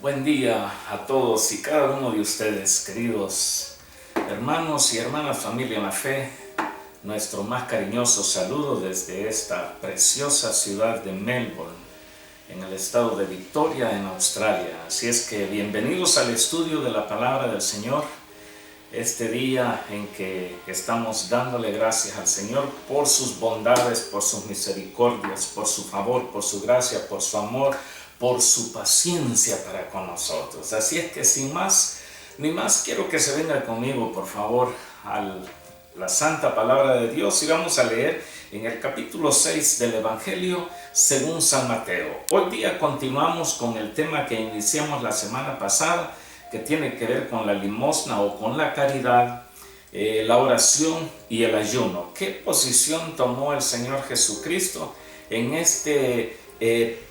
Buen día a todos y cada uno de ustedes, queridos hermanos y hermanas, familia en la fe. Nuestro más cariñoso saludo desde esta preciosa ciudad de Melbourne, en el estado de Victoria, en Australia. Así es que bienvenidos al estudio de la palabra del Señor. Este día en que estamos dándole gracias al Señor por sus bondades, por sus misericordias, por su favor, por su gracia, por su amor, por su paciencia para con nosotros. Así es que sin más ni más, quiero que se venga conmigo, por favor, a la santa palabra de Dios y vamos a leer en el capítulo 6 del Evangelio según San Mateo. Hoy día continuamos con el tema que iniciamos la semana pasada, que tiene que ver con la limosna o con la caridad, la oración y el ayuno. ¿Qué posición tomó el Señor Jesucristo en este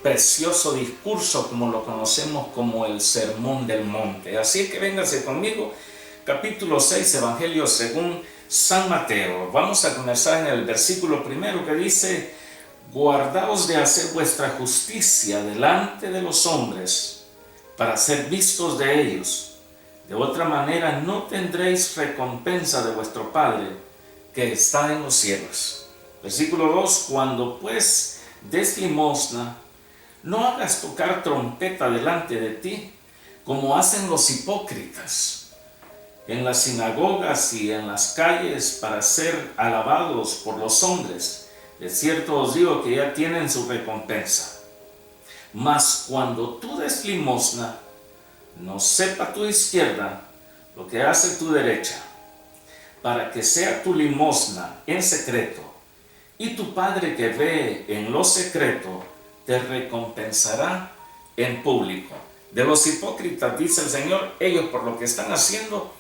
precioso discurso, como lo conocemos como el Sermón del Monte? Así es que véngase conmigo, capítulo 6, Evangelio según San Mateo. Vamos a comenzar en el versículo primero, que dice: guardaos de hacer vuestra justicia delante de los hombres, para ser vistos de ellos. De otra manera no tendréis recompensa de vuestro Padre que está en los cielos. Versículo 2: cuando pues des limosna, no hagas tocar trompeta delante de ti, como hacen los hipócritas en las sinagogas y en las calles, para ser alabados por los hombres. De cierto os digo que ya tienen su recompensa. Mas cuando tú des limosna, no sepa tu izquierda lo que hace tu derecha, para que sea tu limosna en secreto, y tu Padre que ve en lo secreto te recompensará en público. De los hipócritas, dice el Señor, ellos por lo que están haciendo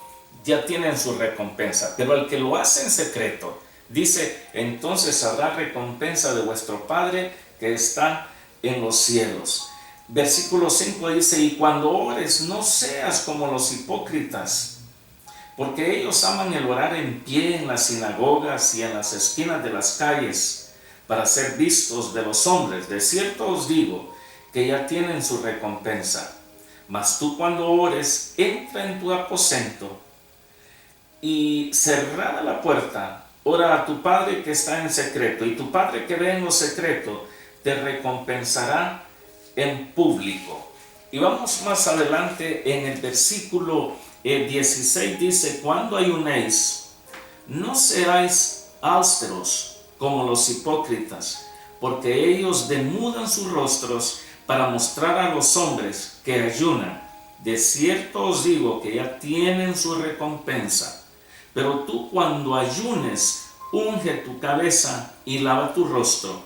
ya tienen su recompensa, pero el que lo hace en secreto, dice, entonces habrá recompensa de vuestro Padre que está en los cielos. Versículo 5 dice: y cuando ores, no seas como los hipócritas, porque ellos aman el orar en pie en las sinagogas y en las esquinas de las calles, para ser vistos de los hombres. De cierto os digo que ya tienen su recompensa. Mas tú, cuando ores, entra en tu aposento y, cerrada la puerta, ora a tu Padre que está en secreto, y tu Padre que ve en lo secreto te recompensará en público. Y vamos más adelante en el versículo 16, dice: cuando ayunéis, no seáis austeros como los hipócritas, porque ellos demudan sus rostros para mostrar a los hombres que ayunan. De cierto os digo que ya tienen su recompensa. Pero tú, cuando ayunes, unge tu cabeza y lava tu rostro,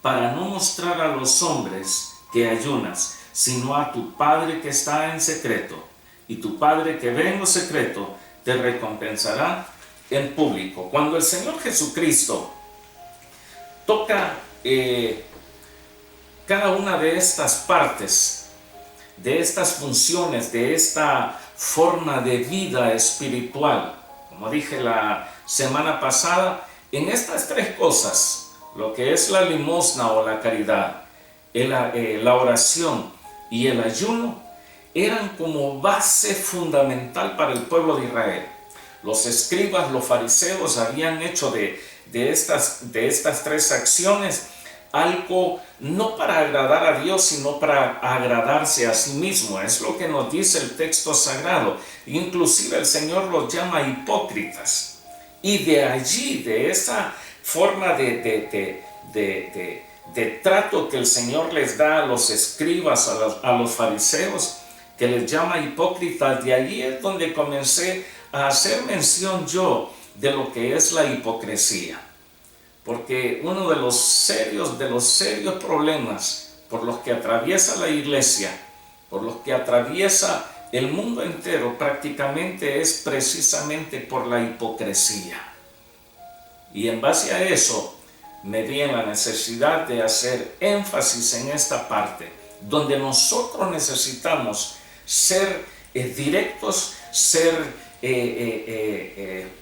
para no mostrar a los hombres que ayunas, sino a tu Padre que está en secreto, y tu Padre que ve en lo secreto te recompensará en público. Cuando el Señor Jesucristo toca cada una de estas partes, de estas funciones, de esta forma de vida espiritual, como dije la semana pasada, en estas tres cosas, lo que es la limosna o la caridad, la oración y el ayuno, eran como base fundamental para el pueblo de Israel. Los escribas, los fariseos habían hecho de estas tres acciones algo no para agradar a Dios, sino para agradarse a sí mismo. Es lo que nos dice el texto sagrado. Inclusive el Señor los llama hipócritas. Y de allí, de esa forma de trato que el Señor les da a los escribas, a los fariseos, que les llama hipócritas, de allí es donde comencé a hacer mención yo de lo que es la hipocresía. Porque uno de los serios problemas por los que atraviesa la iglesia, por los que atraviesa el mundo entero, prácticamente es precisamente por la hipocresía. Y en base a eso me vi en la necesidad de hacer énfasis en esta parte, donde nosotros necesitamos ser directos, ser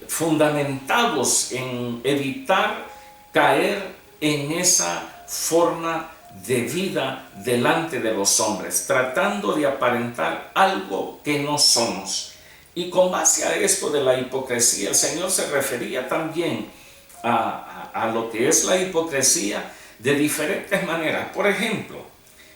fundamentados en evitar caer en esa forma de vida delante de los hombres, tratando de aparentar algo que no somos. Y con base a esto de la hipocresía, el Señor se refería también a lo que es la hipocresía de diferentes maneras. Por ejemplo,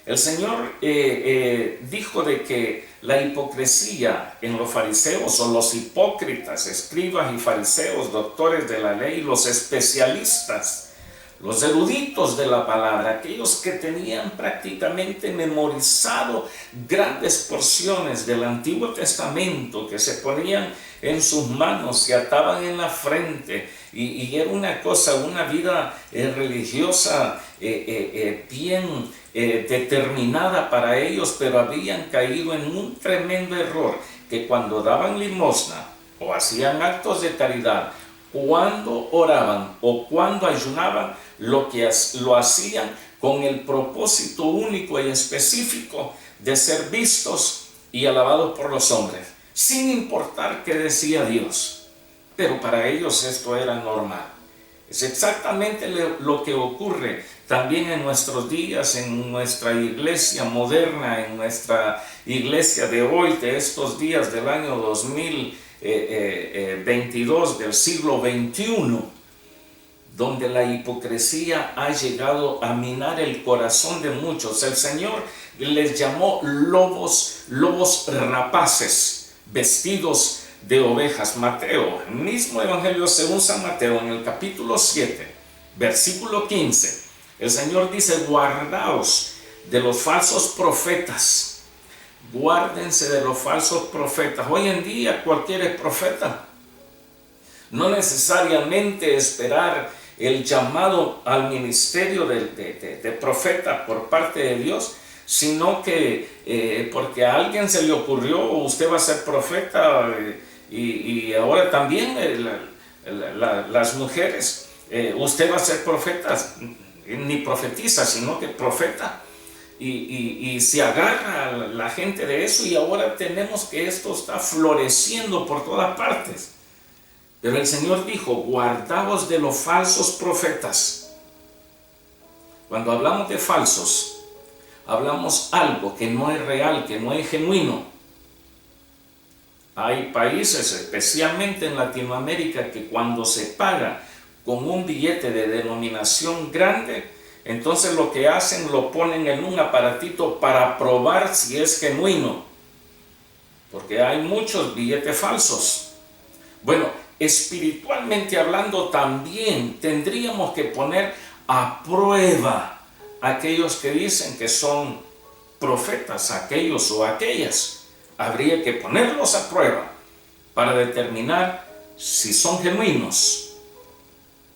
el Señor dijo de que la hipocresía en los fariseos, o los hipócritas, escribas y fariseos, doctores de la ley, los especialistas, los eruditos de la palabra, aquellos que tenían prácticamente memorizado grandes porciones del Antiguo Testamento, que se ponían en sus manos, se ataban en la frente, y era una cosa, una vida religiosa bien determinada para ellos, pero habían caído en un tremendo error, que cuando daban limosna o hacían actos de caridad, cuando oraban o cuando ayunaban, lo hacían con el propósito único y específico de ser vistos y alabados por los hombres, sin importar qué decía Dios. Pero para ellos esto era normal. Es exactamente lo que ocurre también en nuestros días, en nuestra iglesia moderna, en nuestra iglesia de hoy, de estos días del año 2022, del siglo XXI, donde la hipocresía ha llegado a minar el corazón de muchos. El Señor les llamó lobos rapaces, vestidos de ovejas. Mateo, el mismo Evangelio según San Mateo, en el capítulo 7, versículo 15, el Señor dice: guardaos de los falsos profetas. Guárdense de los falsos profetas. Hoy en día cualquiera es profeta. No necesariamente esperar el llamado al ministerio de profeta por parte de Dios, sino que porque a alguien se le ocurrió, usted va a ser profeta, y ahora también las mujeres, usted va a ser profeta, ni profetiza, sino que profeta, y se agarra la gente de eso, y ahora tenemos que esto está floreciendo por todas partes. Pero el Señor dijo: guardaos de los falsos profetas. Cuando hablamos de falsos, hablamos algo que no es real, que no es genuino. Hay países, especialmente en Latinoamérica, que cuando se paga con un billete de denominación grande, entonces lo que hacen, lo ponen en un aparatito para probar si es genuino, porque hay muchos billetes falsos. Bueno, espiritualmente hablando, también tendríamos que poner a prueba a aquellos que dicen que son profetas, aquellos o aquellas. Habría que ponerlos a prueba para determinar si son genuinos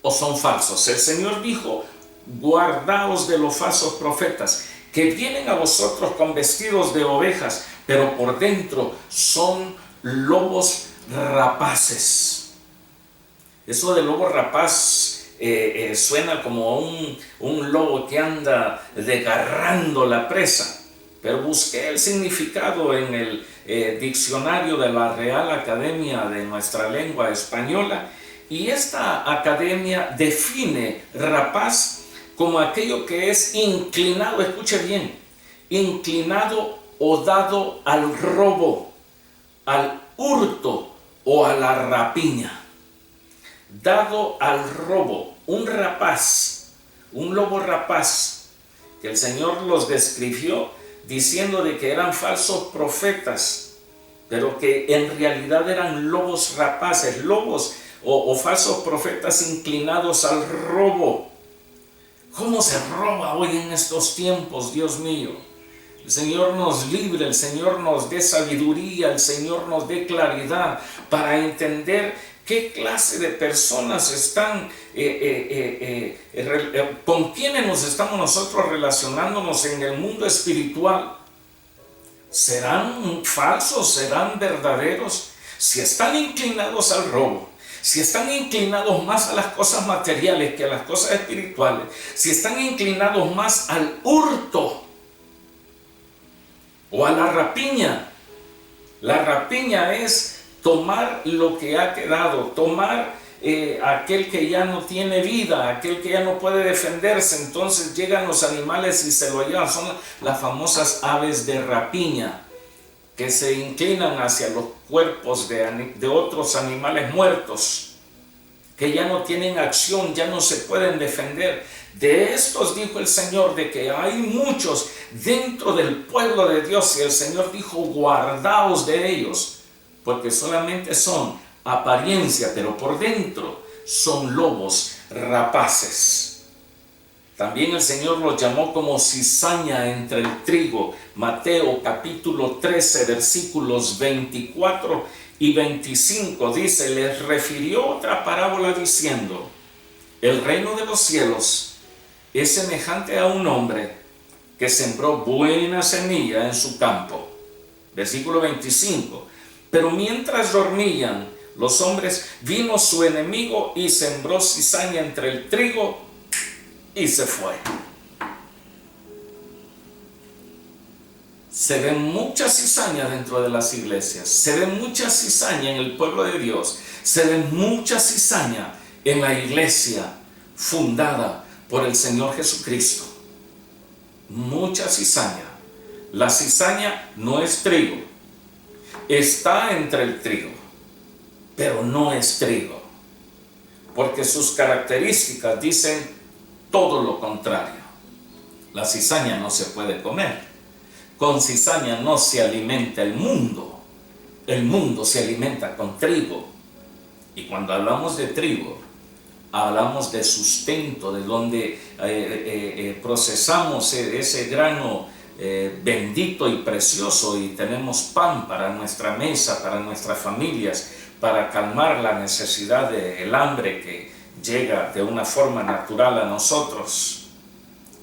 o son falsos. El Señor dijo: guardaos de los falsos profetas, que vienen a vosotros con vestidos de ovejas, pero por dentro son lobos rapaces. Eso de lobo rapaz suena como un lobo que anda desgarrando la presa. Pero busqué el significado en el diccionario de la Real Academia de nuestra lengua española, y esta academia define rapaz como aquello que es inclinado, escuche bien, inclinado o dado al robo, al hurto o a la rapiña. Dado al robo, un rapaz, un lobo rapaz, que el Señor los describió diciendo de que eran falsos profetas, pero que en realidad eran lobos rapaces, lobos o falsos profetas inclinados al robo. ¿Cómo se roba hoy en estos tiempos, Dios mío? El Señor nos libre, el Señor nos dé sabiduría, el Señor nos dé claridad para entender qué clase de personas están, con quiénes nos estamos nosotros relacionándonos en el mundo espiritual. ¿Serán falsos? ¿Serán verdaderos? Si están inclinados al robo, si están inclinados más a las cosas materiales que a las cosas espirituales, si están inclinados más al hurto o a la rapiña. La rapiña es tomar lo que ha quedado, tomar aquel que ya no tiene vida, aquel que ya no puede defenderse. Entonces llegan los animales y se lo llevan. Son las famosas aves de rapiña, que se inclinan hacia los cuerpos de otros animales muertos, que ya no tienen acción, ya no se pueden defender. De estos dijo el Señor, de que hay muchos dentro del pueblo de Dios, y el Señor dijo, guardaos de ellos, porque solamente son apariencia, pero por dentro son lobos rapaces. También el Señor los llamó como cizaña entre el trigo. Mateo capítulo 13, versículos 24 y 25 dice, les refirió otra parábola diciendo, el reino de los cielos es semejante a un hombre que sembró buena semilla en su campo. Versículo 25, pero mientras dormían los hombres, vino su enemigo y sembró cizaña entre el trigo y se fue. Se ve mucha cizaña dentro de las iglesias, se ve mucha cizaña en el pueblo de Dios, se ve mucha cizaña en la iglesia fundada por el Señor Jesucristo. Mucha cizaña. La cizaña no es trigo, está entre el trigo, pero no es trigo, porque sus características dicen todo lo contrario. La cizaña no se puede comer. Con cizaña no se alimenta el mundo. El mundo se alimenta con trigo. Y cuando hablamos de trigo, hablamos de sustento, de donde procesamos ese grano bendito y precioso, y tenemos pan para nuestra mesa, para nuestras familias, para calmar la necesidad del hambre que llega de una forma natural a nosotros.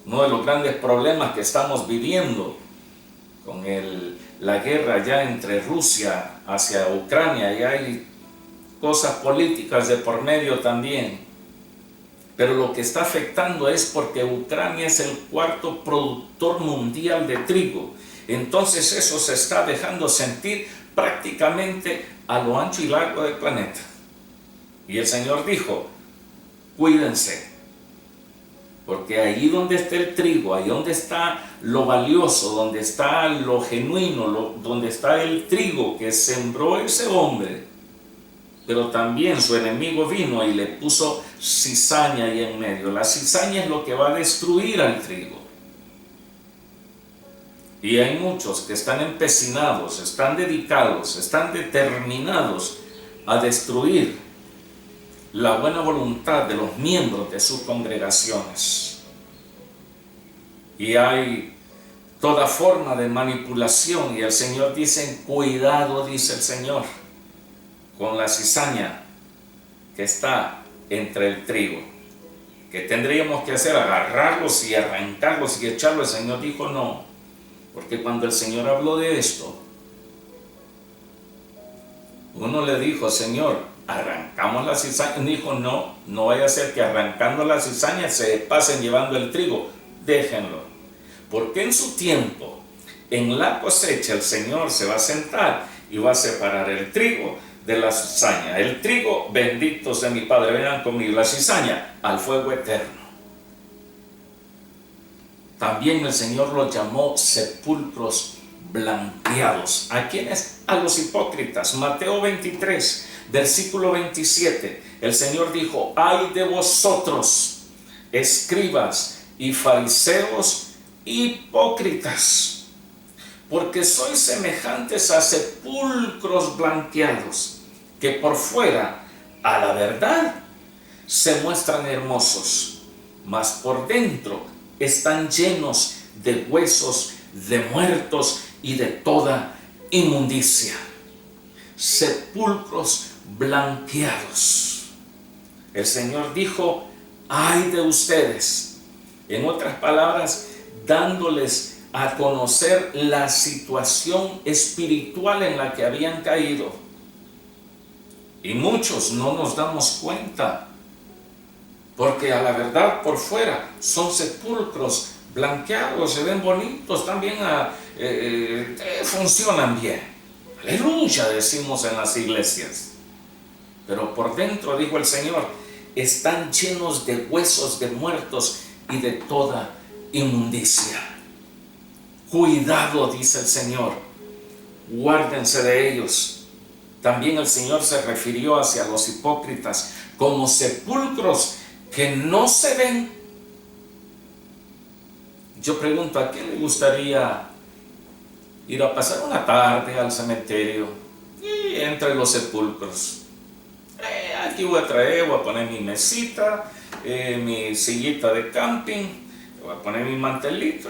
Uno de los grandes problemas que estamos viviendo con la guerra ya entre Rusia hacia Ucrania, y hay cosas políticas de por medio también, pero lo que está afectando es porque Ucrania es el cuarto productor mundial de trigo. Entonces eso se está dejando sentir prácticamente a lo ancho y largo del planeta. Y el Señor dijo, cuídense, porque allí donde está el trigo, ahí donde está lo valioso, donde está lo genuino, donde está el trigo que sembró ese hombre, pero también su enemigo vino y le puso cizaña ahí en medio. La cizaña es lo que va a destruir al trigo. Y hay muchos que están empecinados, están dedicados, están determinados a destruir la buena voluntad de los miembros de sus congregaciones. Y hay toda forma de manipulación, y el Señor dice, cuidado, dice el Señor, con la cizaña que está entre el trigo. ¿Qué tendríamos que hacer? Agarrarlos y arrancarlos y echarlos. El Señor dijo no, porque cuando el Señor habló de esto, uno le dijo, Señor, arrancamos la cizaña. Dijo, no, no vaya a ser que arrancando la cizaña se pasen llevando el trigo. Déjenlo, porque en su tiempo, en la cosecha, el Señor se va a sentar y va a separar el trigo de la cizaña. El trigo, benditos de mi Padre, vengan conmigo. La cizaña, al fuego eterno. También el Señor los llamó sepulcros blanqueados. ¿A quiénes? A los hipócritas. Mateo 23, versículo 27. El Señor dijo, ay de vosotros, escribas y fariseos hipócritas, porque sois semejantes a sepulcros blanqueados, que por fuera, a la verdad, se muestran hermosos, mas por dentro están llenos de huesos de muertos y de toda inmundicia. Sepulcros blanqueados. El Señor dijo, ay de ustedes. En otras palabras, dándoles a conocer la situación espiritual en la que habían caído. Y muchos no nos damos cuenta, porque a la verdad por fuera son sepulcros blanqueados, se ven bonitos, también funcionan bien. Aleluya, decimos en las iglesias. pero por dentro, dijo el Señor, están llenos de huesos de muertos y de toda inmundicia. Cuidado, dice el Señor, guárdense de ellos. También el Señor se refirió hacia los hipócritas como sepulcros que no se ven. Yo pregunto, ¿a quién le gustaría ir a pasar una tarde al cementerio y entre los sepulcros? Aquí voy a poner mi mesita, mi sillita de camping, voy a poner mi mantelito,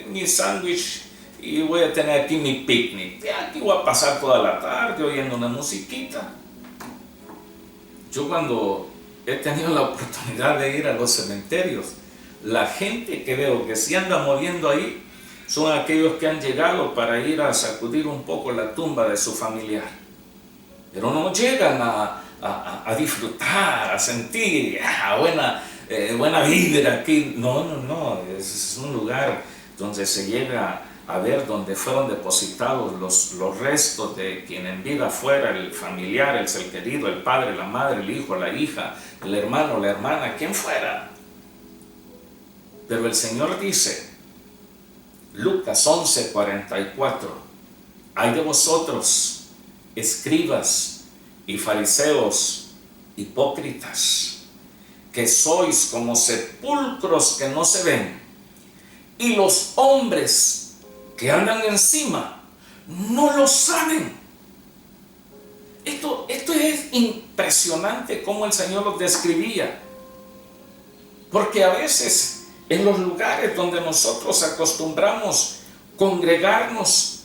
mi sándwich, y voy a tener aquí mi picnic. Aquí voy a pasar toda la tarde oyendo una musiquita. Yo, cuando he tenido la oportunidad de ir a los cementerios, la gente que veo que se anda moviendo ahí son aquellos que han llegado para ir a sacudir un poco la tumba de su familiar, pero no llegan a disfrutar, a sentir buena vibra aquí. No, es un lugar donde se llega a ver donde fueron depositados los restos de quien en vida fuera el familiar, el ser querido, el padre, la madre, el hijo, la hija, el hermano, la hermana, quien fuera. Pero el Señor dice, Lucas 11:44, ay de vosotros, escribas y fariseos hipócritas, que sois como sepulcros que no se ven, y los hombres que andan encima no lo saben. Esto es impresionante cómo el Señor lo describía, porque a veces en los lugares donde nosotros acostumbramos congregarnos,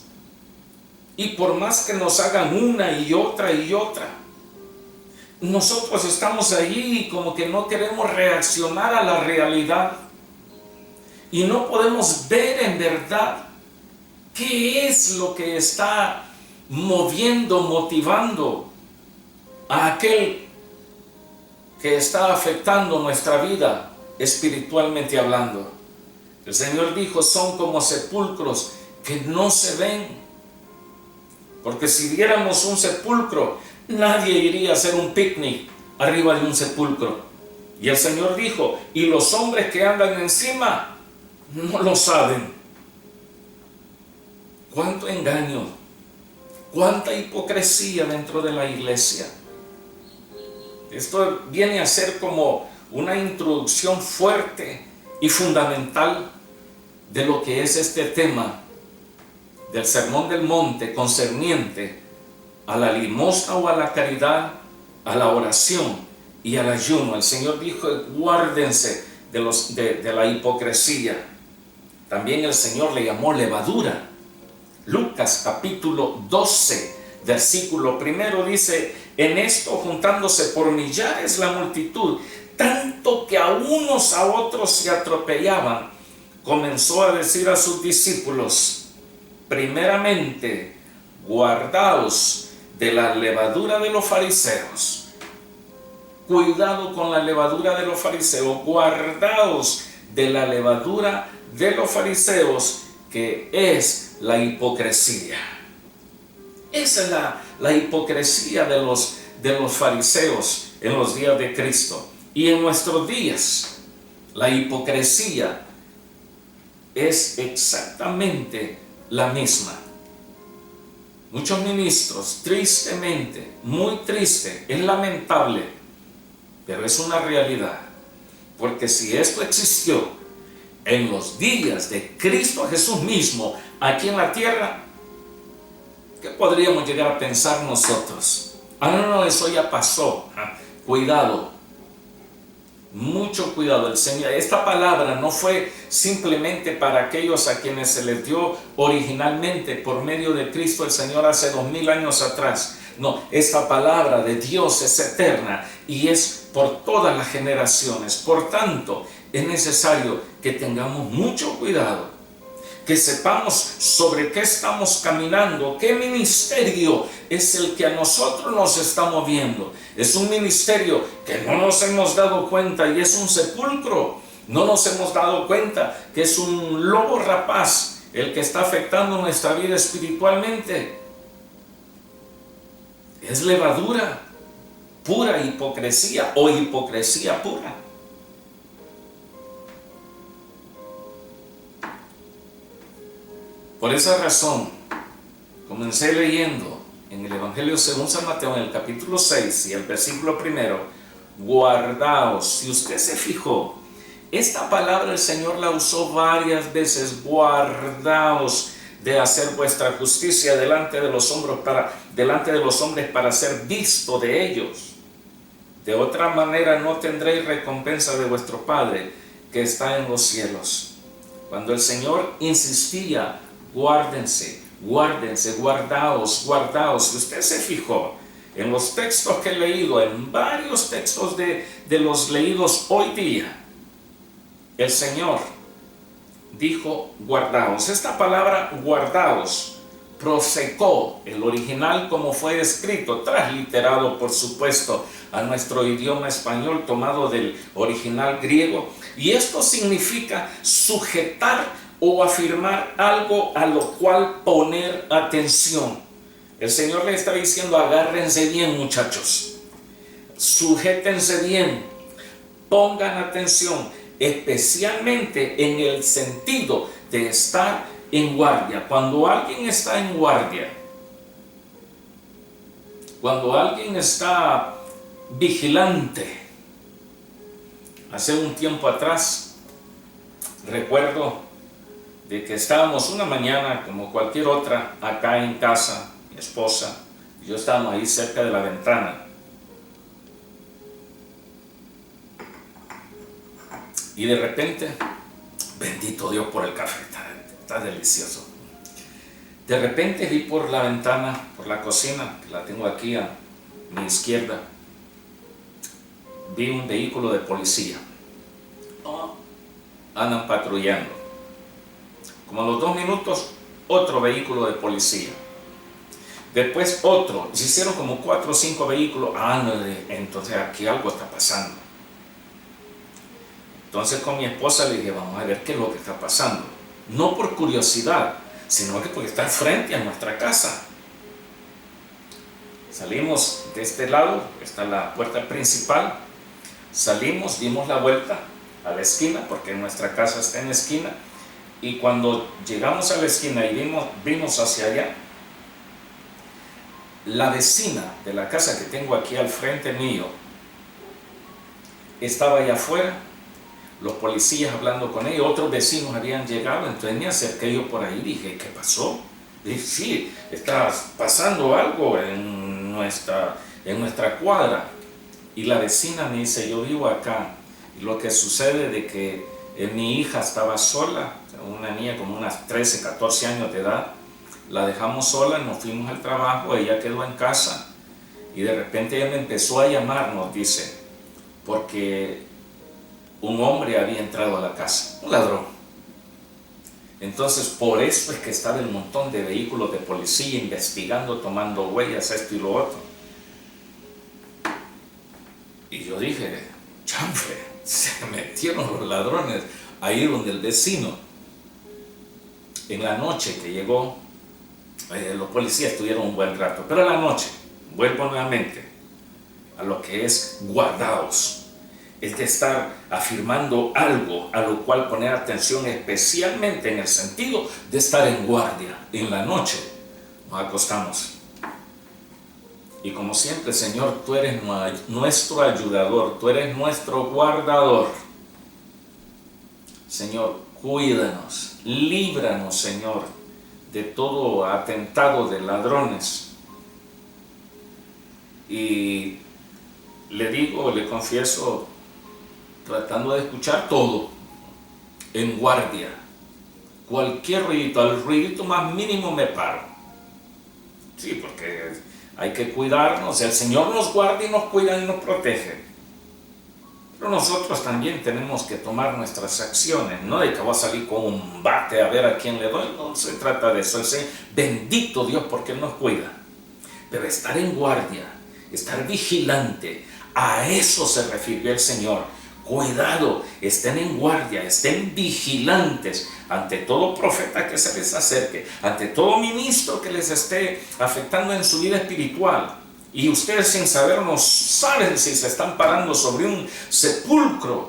y por más que nos hagan una y otra, nosotros estamos allí y como que no queremos reaccionar a la realidad, y no podemos ver en verdad qué es lo que está moviendo, motivando a aquel que está afectando nuestra vida espiritualmente hablando. El Señor dijo, son como sepulcros que no se ven, porque si viéramos un sepulcro, nadie iría a hacer un picnic arriba de un sepulcro. Y el Señor dijo, y los hombres que andan encima no lo saben. Cuánto engaño, cuánta hipocresía dentro de la iglesia. Esto viene a ser como una introducción fuerte y fundamental de lo que es este tema del Sermón del Monte concerniente a la limosna o a la caridad, a la oración y al ayuno. El Señor dijo, guárdense de la hipocresía. También el Señor le llamó levadura. Lucas capítulo 12, versículo 1 dice, en esto juntándose por millares la multitud, tanto que a unos a otros se atropellaban, comenzó a decir a sus discípulos, primeramente, guardaos de la levadura de los fariseos. Cuidado con la levadura de los fariseos, guardaos de la levadura de los fariseos, que es la hipocresía. Esa es la hipocresía de los fariseos en los días de Cristo. Y en nuestros días, la hipocresía es exactamente la misma. Muchos ministros, tristemente, muy triste, es lamentable, pero es una realidad. Porque si esto existió en los días de Cristo Jesús mismo, aquí en la tierra, ¿qué podríamos llegar a pensar nosotros? No, eso ya pasó. Cuidado, mucho cuidado. El Señor, esta palabra no fue simplemente para aquellos a quienes se les dio originalmente por medio de Cristo el Señor hace 2000 años atrás. No, esta palabra de Dios es eterna y es por todas las generaciones. Por tanto, es necesario que tengamos mucho cuidado, que sepamos sobre qué estamos caminando, qué ministerio es el que a nosotros nos está moviendo. Es un ministerio que no nos hemos dado cuenta y es un sepulcro. No nos hemos dado cuenta que es un lobo rapaz el que está afectando nuestra vida espiritualmente. Es levadura. pura hipocresía o hipocresía pura. Por esa razón, comencé leyendo en el Evangelio según San Mateo, en el capítulo 6 y el versículo 1, guardaos. Si usted se fijó, esta palabra el Señor la usó varias veces, guardaos de hacer vuestra justicia delante de los hombres para ser visto de ellos. De otra manera no tendréis recompensa de vuestro Padre que está en los cielos. Cuando el Señor insistía, guárdense, guárdense, guardaos, guardaos. Si usted se fijó en los textos que he leído, en varios textos de los leídos hoy día, el Señor dijo guardaos. Esta palabra guardaos, prosecó, el original como fue escrito, transliterado por supuesto a nuestro idioma español, tomado del original griego, y esto significa sujetar o afirmar algo a lo cual poner atención. El Señor le está diciendo, agárrense bien, muchachos, sujétense bien, pongan atención, especialmente en el sentido de estar en guardia. Cuando alguien está en guardia, cuando alguien está vigilante, hace un tiempo atrás recuerdo de que estábamos una mañana como cualquier otra acá en casa, mi esposa y yo estábamos ahí cerca de la ventana, y de repente, bendito Dios por el café, está delicioso. De repente vi por la ventana, por la cocina, que la tengo aquí a mi izquierda, vi un vehículo de policía. Andan patrullando. Como a los 2 minutos, otro vehículo de policía. Después otro. Se hicieron como 4 o 5 vehículos. Entonces aquí algo está pasando. Entonces con mi esposa le dije, vamos a ver qué es lo que está pasando. No por curiosidad, sino que porque está frente a nuestra casa. Salimos de este lado, está la puerta principal. Salimos, dimos la vuelta a la esquina, porque nuestra casa está en la esquina. Y cuando llegamos a la esquina y vimos hacia allá, la vecina de la casa que tengo aquí al frente mío estaba allá afuera, los policías hablando con ella, otros vecinos habían llegado, entonces me acerqué yo por ahí y dije, ¿qué pasó? Dije, sí, está pasando algo en nuestra cuadra. Y la vecina me dice, yo vivo acá, y lo que sucede de que mi hija estaba sola, una niña como unas 13, 14 años de edad, la dejamos sola, nos fuimos al trabajo, ella quedó en casa, y de repente ella me empezó a llamar, nos dice, porque un hombre había entrado a la casa, un ladrón. Entonces por eso es que estaba el montón de vehículos de policía investigando, tomando huellas, esto y lo otro. Y yo dije, chanfle, se metieron los ladrones ahí donde el vecino. En la noche que llegó, los policías estuvieron un buen rato, pero en la noche, vuelvo nuevamente a lo que es guardaos. Es de estar afirmando algo a lo cual poner atención, especialmente en el sentido de estar en guardia. En la noche nos acostamos. Y como siempre, Señor, tú eres nuestro ayudador, tú eres nuestro guardador. Señor, cuídanos, líbranos, Señor, de todo atentado de ladrones. Y le confieso, tratando de escuchar todo, en guardia. Cualquier ruidito, al ruidito más mínimo me paro. Sí, porque hay que cuidarnos. El Señor nos guarda y nos cuida y nos protege. Pero nosotros también tenemos que tomar nuestras acciones. No de que voy a salir con un bate a ver a quién le doy. No se trata de eso. Bendito Dios porque Él nos cuida. Pero estar en guardia, estar vigilante, a eso se refirió el Señor. Cuidado, estén en guardia, estén vigilantes ante todo profeta que se les acerque, ante todo ministro que les esté afectando en su vida espiritual. y ustedes sin saber no saben si se están parando sobre un sepulcro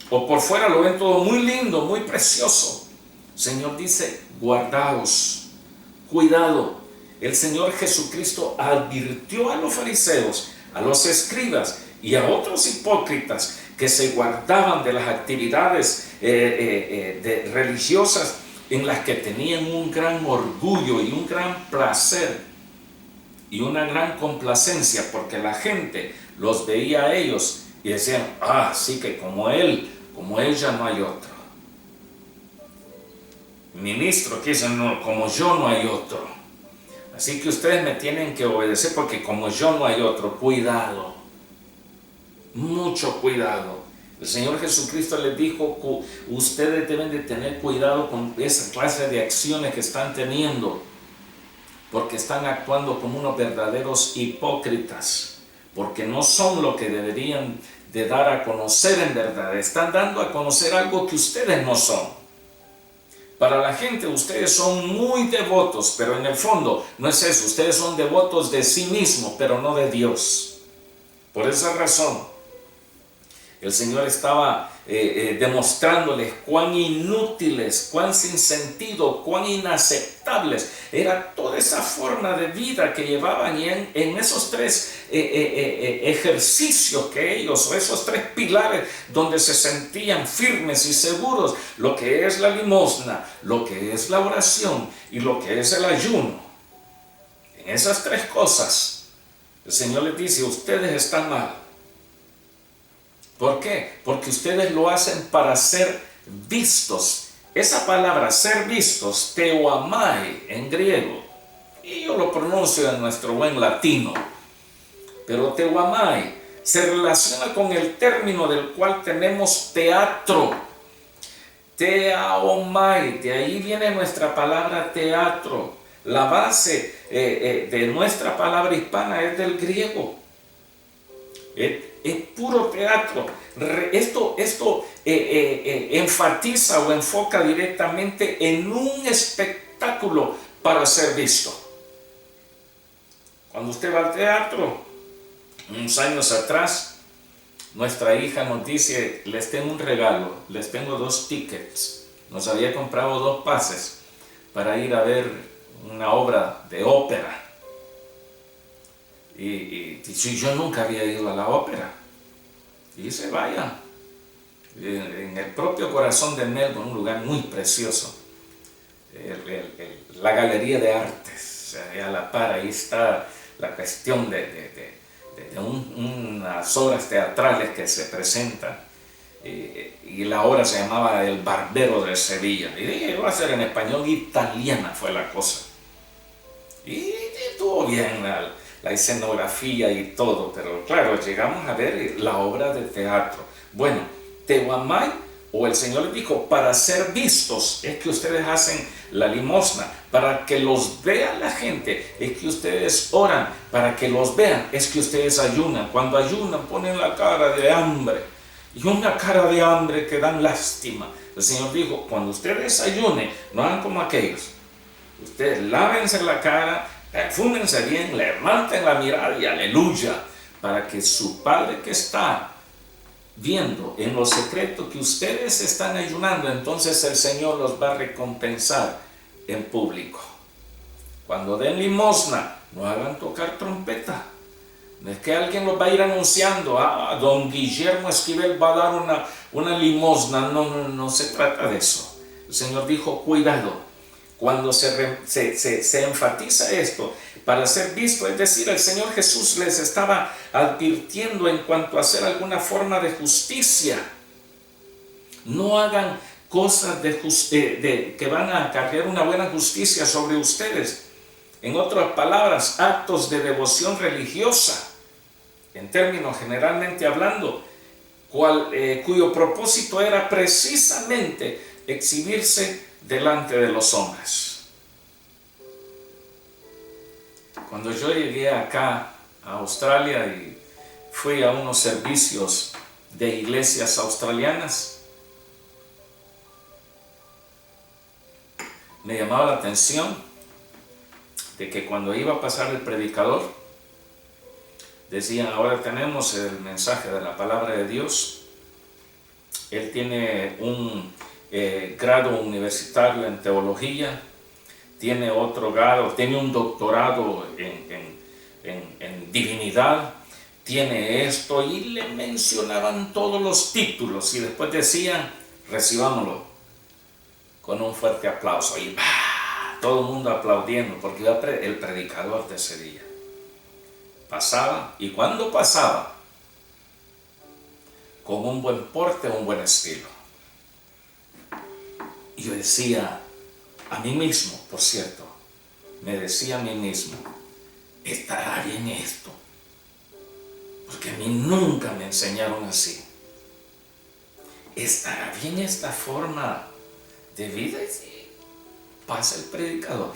o por fuera lo ven todo muy lindo, muy precioso. El Señor dice, guardaos, cuidado. El Señor Jesucristo advirtió a los fariseos, a los escribas y a otros hipócritas que se guardaban de las actividades religiosas en las que tenían un gran orgullo y un gran placer y una gran complacencia, porque la gente los veía a ellos y decían, sí que como él ya no hay otro. Ministro que dice, no, como yo no hay otro. Así que ustedes me tienen que obedecer porque como yo no hay otro. Cuidado, mucho cuidado. El Señor Jesucristo les dijo que ustedes deben de tener cuidado con esa clase de acciones que están teniendo, porque están actuando como unos verdaderos hipócritas, porque no son lo que deberían de dar a conocer en verdad. Están dando a conocer algo que ustedes no son. Para la gente ustedes son muy devotos, pero en el fondo no es eso. Ustedes son devotos de sí mismos, pero no de Dios. Por esa razón, el Señor estaba demostrándoles cuán inútiles, cuán sin sentido, cuán inaceptables era toda esa forma de vida que llevaban, y en esos tres ejercicios que ellos, o esos tres pilares donde se sentían firmes y seguros, lo que es la limosna, lo que es la oración y lo que es el ayuno. En esas tres cosas, el Señor les dice, ustedes están mal. ¿Por qué? Porque ustedes lo hacen para ser vistos. Esa palabra, ser vistos, theoamai en griego, y yo lo pronuncio en nuestro buen latino, pero theoamai se relaciona con el término del cual tenemos teatro. Theaomai, de ahí viene nuestra palabra teatro. La base de nuestra palabra hispana es del griego. Es puro teatro. Esto enfatiza o enfoca directamente en un espectáculo para ser visto. Cuando usted va al teatro, unos años atrás, nuestra hija nos dice, les tengo un regalo, les tengo 2 tickets. Nos había comprado 2 pases para ir a ver una obra de ópera. Y yo nunca había ido a la ópera. Y dice, vaya, en el propio corazón de Melbourne, un lugar muy precioso, la Galería de Artes, o sea, a la par, ahí está la cuestión de unas obras teatrales que se presentan, y la obra se llamaba El Barbero de Sevilla, y dije, va a ser en español, italiana fue la cosa, y estuvo bien la escenografía y todo, pero claro, llegamos a ver la obra de teatro. Bueno, theoamai, o el Señor les dijo, para ser vistos es que ustedes hacen la limosna, para que los vea la gente es que ustedes oran, para que los vean es que ustedes ayunan. Cuando ayunan ponen la cara de hambre, y una cara de hambre que dan lástima. El Señor dijo, cuando ustedes ayunen, no hagan como aquellos. Ustedes lávense la cara, perfúmense bien, levanten la mirada y aleluya, para que su Padre que está viendo en lo secreto que ustedes están ayunando, entonces el Señor los va a recompensar en público. Cuando den limosna, no hagan tocar trompeta. No es que alguien los va a ir anunciando, don Guillermo Esquivel va a dar una limosna. No se trata de eso. El Señor dijo, cuidado. Cuando se enfatiza esto, para ser visto, es decir, el Señor Jesús les estaba advirtiendo en cuanto a hacer alguna forma de justicia. No hagan cosas que van a acarrear una buena justicia sobre ustedes. En otras palabras, actos de devoción religiosa, en términos generalmente hablando, cuyo propósito era precisamente exhibirse delante de los hombres. Cuando yo llegué acá a Australia y fui a unos servicios de iglesias australianas, me llamaba la atención de que cuando iba a pasar el predicador, Decían, ahora tenemos el mensaje de la palabra de Dios. Él tiene un grado universitario en teología, tiene otro grado, tiene un doctorado en divinidad, tiene esto, y le mencionaban todos los títulos y después decían, recibámoslo con un fuerte aplauso. Y ¡bah! Todo el mundo aplaudiendo porque iba el predicador de ese día. Pasaba, y cuando pasaba, con un buen porte, un buen estilo. Y yo decía a mí mismo, por cierto, me decía a mí mismo, ¿estará bien esto? Porque a mí nunca me enseñaron así. ¿Estará bien esta forma de vida? Y sí, pasa el predicador.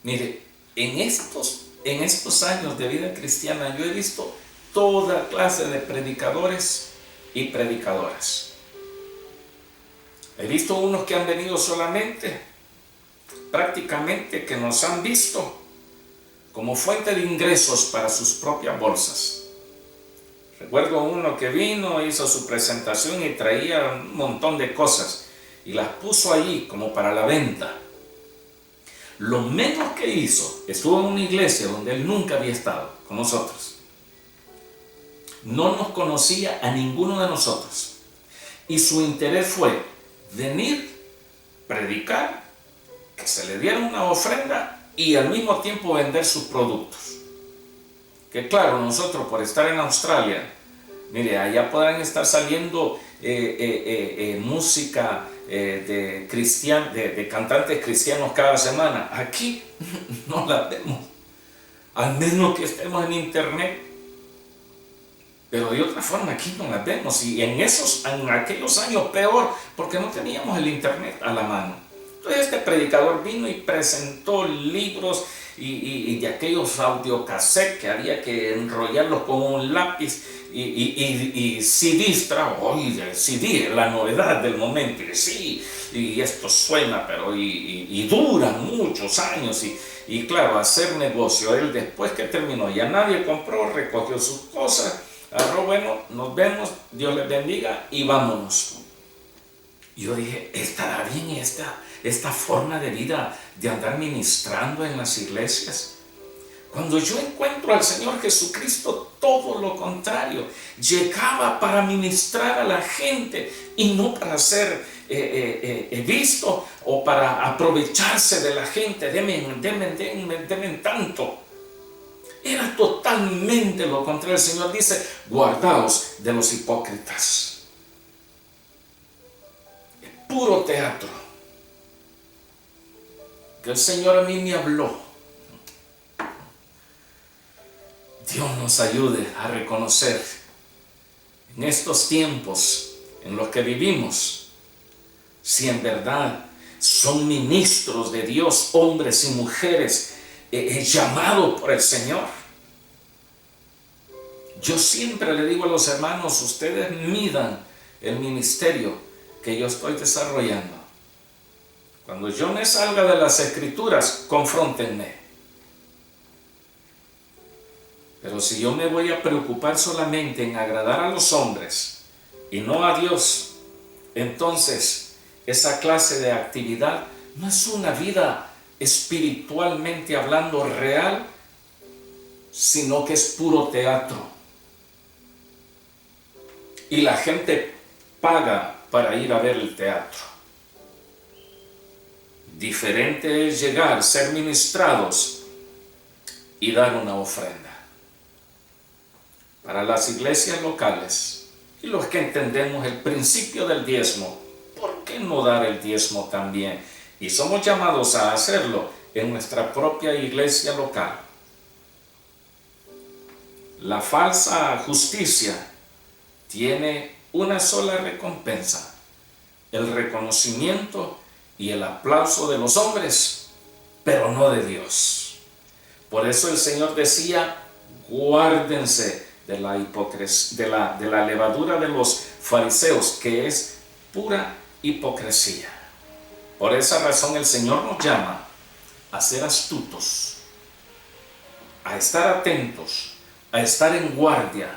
Mire, en estos años de vida cristiana yo he visto toda clase de predicadores y predicadoras. He visto unos que han venido solamente, prácticamente que nos han visto como fuente de ingresos para sus propias bolsas. Recuerdo uno que vino, hizo su presentación y traía un montón de cosas y las puso allí como para la venta. Lo menos que hizo, estuvo en una iglesia donde él nunca había estado con nosotros. No nos conocía a ninguno de nosotros. Y su interés fue venir, predicar, que se le diera una ofrenda y al mismo tiempo vender sus productos. Que claro, nosotros por estar en Australia, mire, allá podrán estar saliendo música de cantantes cristianos cada semana. Aquí no la vemos, al menos que estemos en internet. Pero de otra forma aquí no las vemos, y en aquellos años peor, porque no teníamos el internet a la mano. Entonces este predicador vino y presentó libros y de aquellos audiocassettes que había que enrollarlos con un lápiz y CDs, el CD, la novedad del momento, y sí, y esto suena, pero y dura muchos años, y claro, hacer negocio. Él después que terminó, ya nadie compró, recogió sus cosas, agarró, bueno, nos vemos, Dios les bendiga y vámonos. Y yo dije, ¿estará bien esta forma de vida de andar ministrando en las iglesias? Cuando yo encuentro al Señor Jesucristo, todo lo contrario, llegaba para ministrar a la gente y no para ser visto o para aprovecharse de la gente. Denme tanto. Era totalmente lo contrario. El Señor dice, guardaos de los hipócritas. Es puro teatro. Que el Señor a mí me habló. Dios nos ayude a reconocer en estos tiempos en los que vivimos, si en verdad son ministros de Dios, hombres y mujeres llamados por el Señor. Yo siempre le digo a los hermanos, ustedes midan el ministerio que yo estoy desarrollando. Cuando yo me salga de las Escrituras, confróntenme. Pero si yo me voy a preocupar solamente en agradar a los hombres y no a Dios, entonces esa clase de actividad no es una vida espiritualmente hablando real, sino que es puro teatro. Y la gente paga para ir a ver el teatro. Diferente es llegar, ser ministrados y dar una ofrenda. Para las iglesias locales y los que entendemos el principio del diezmo, ¿por qué no dar el diezmo también? Y somos llamados a hacerlo en nuestra propia iglesia local. La falsa justicia tiene una sola recompensa: el reconocimiento y el aplauso de los hombres, pero no de Dios. Por eso el Señor decía, guárdense de la hipocresía, de la levadura de los fariseos, que es pura hipocresía. Por esa razón el Señor nos llama a ser astutos, a estar atentos, a estar en guardia,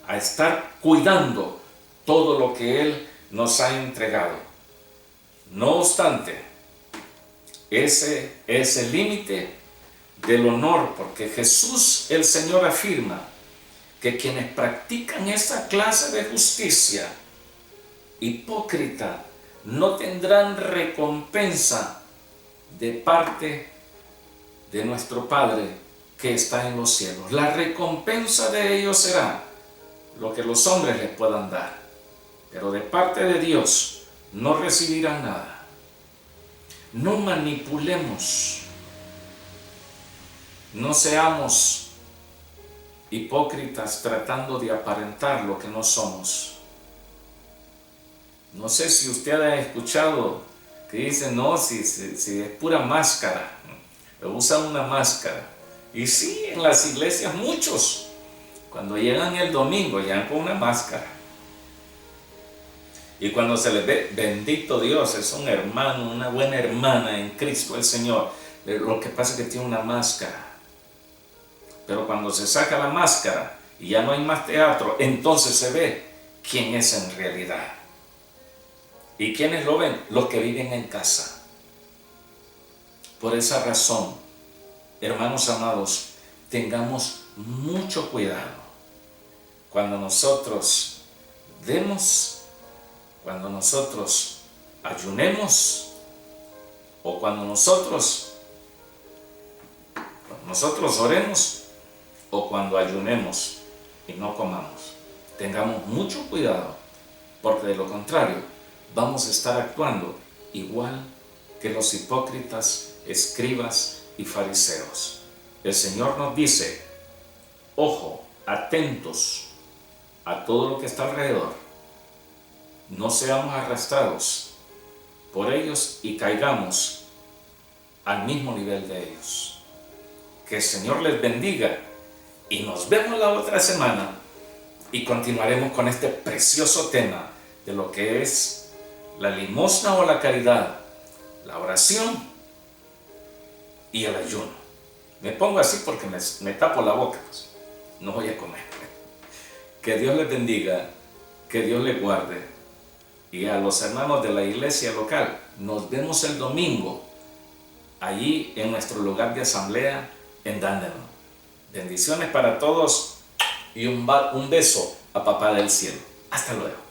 a estar cuidando todo lo que Él nos ha entregado. No obstante, ese es el límite del honor, porque Jesús el Señor afirma que quienes practican esta clase de justicia hipócrita no tendrán recompensa de parte de nuestro Padre que está en los cielos. La recompensa de ellos será lo que los hombres les puedan dar, pero de parte de Dios no recibirán nada. No manipulemos, no seamos hipócritas tratando de aparentar lo que no somos. No sé si usted ha escuchado que dicen, no, si es pura máscara, usan una máscara. Y sí, en las iglesias muchos, cuando llegan el domingo, llegan con una máscara. Y cuando se les ve, bendito Dios, es un hermano, una buena hermana en Cristo el Señor. Lo que pasa es que tiene una máscara. Pero cuando se saca la máscara y ya no hay más teatro, entonces se ve quién es en realidad. ¿Y quiénes lo ven? Los que viven en casa. Por esa razón, hermanos amados, tengamos mucho cuidado cuando nosotros demos, cuando nosotros ayunemos o cuando nosotros oremos o cuando ayunemos y no comamos. Tengamos mucho cuidado, porque de lo contrario vamos a estar actuando igual que los hipócritas, escribas y fariseos. El Señor nos dice, ojo, atentos a todo lo que está alrededor. No seamos arrastrados por ellos y caigamos al mismo nivel de ellos. Que el Señor les bendiga y nos vemos la otra semana y continuaremos con este precioso tema de lo que es la limosna o la caridad, la oración y el ayuno. Me pongo así porque me tapo la boca, pues. No voy a comer. Que Dios les bendiga, que Dios les guarde. Y a los hermanos de la iglesia local, nos vemos el domingo allí en nuestro lugar de asamblea en Dandenong. Bendiciones para todos y un beso a Papá del Cielo. Hasta luego.